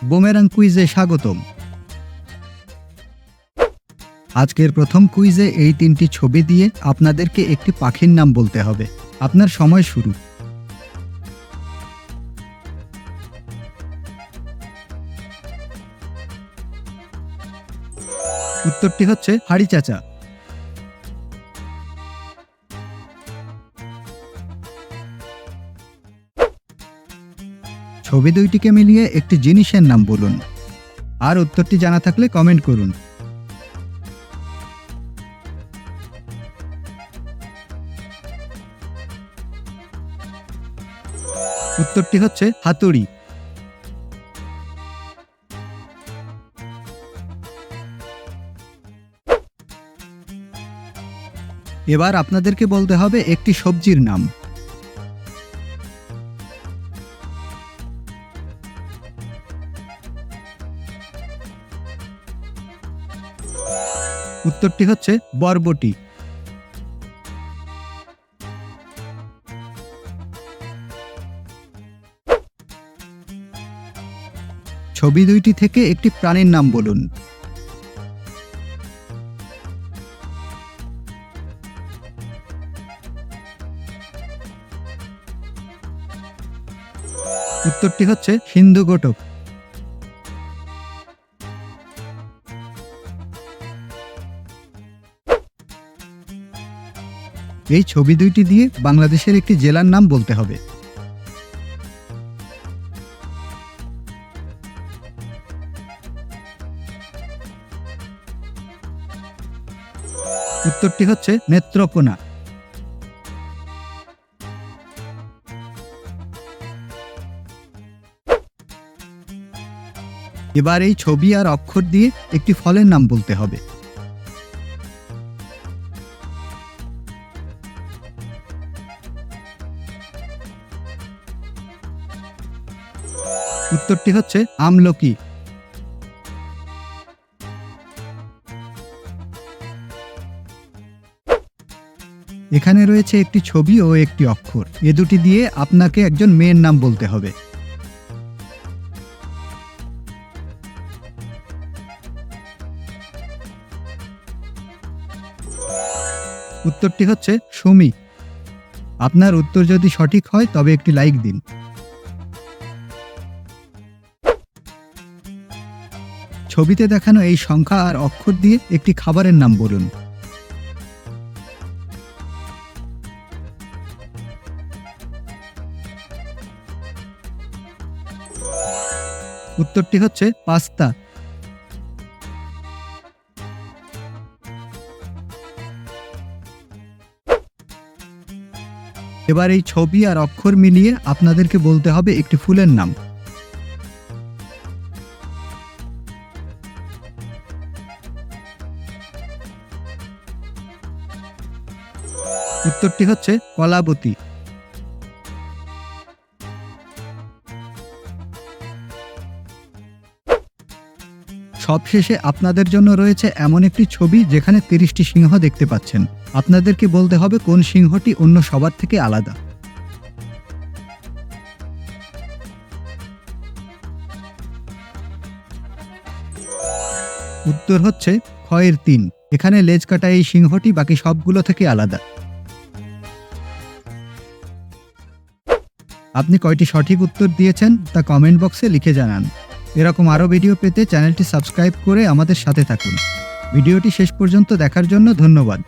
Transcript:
Boomerang কুইজে স্বাগতম। আজকের প্রথম কুইজে এই তিনটি ছবি দিয়ে আপনাদেরকে একটি পাখির নাম বলতে হবে। আপনার সময় শুরু। উত্তরটি হচ্ছে হাড়ি চাচা। ছবি দুইটিকে মিলিয়ে একটি জিনিসের নাম বলুন। আর উত্তরটি জানা থাকলে কমেন্ট করুন। উত্তরটি হচ্ছে হাতুড়ি। এবার আপনাদেরকে বলতে হবে একটি সবজির নাম। উত্তরটি হচ্ছে বরবটি। ছবি দুইটি থেকে একটি প্রাণীর নাম বলুন। উত্তরটি হচ্ছে সিন্ধু গোটক। এই ছবি দুইটি দিয়ে বাংলাদেশের একটি জেলার নাম বলতে হবে। উত্তরটি হচ্ছে নেত্রকোনা। এবার এই ছবি আর অক্ষর দিয়ে একটি ফলের নাম বলতে হবে। উত্তরটি হচ্ছে আমলকি। এখানে রয়েছে একটি ছবি ও একটি অক্ষর। এ দুটি দিয়ে আপনাকে একজন মেয়ের নাম বলতে হবে। উত্তরটি হচ্ছে সুমি। আপনার উত্তর যদি সঠিক হয় তবে একটি লাইক দিন। ছবিতে দেখানো এই সংখ্যা আর অক্ষর দিয়ে একটি খাবারের নাম বলুন। উত্তরটি হচ্ছে পাস্তা। এবার এই ছবি আর অক্ষর মিলিয়ে আপনাদেরকে বলতে হবে একটি ফুলের নাম। উত্তরটি হচ্ছে কলাবতী। সবশেষে আপনাদের জন্য রয়েছে এমন একটি ছবি যেখানে 30টি সিংহ দেখতে পাচ্ছেন। আপনাদেরকে বলতে হবে কোন সিংহটি অন্য সবার থেকে আলাদা। উত্তর হচ্ছে খয়ের 3। এখানে লেজ কাটা এই সিংহটি বাকি সবগুলো থেকে আলাদা। আপনি কয়টি সঠিক উত্তর দিয়েছেন তা কমেন্ট বক্সে লিখে জানান। এরকম আরও ভিডিও পেতে চ্যানেলটি সাবস্ক্রাইব করে আমাদের সাথে থাকুন। ভিডিওটি শেষ পর্যন্ত দেখার জন্য ধন্যবাদ।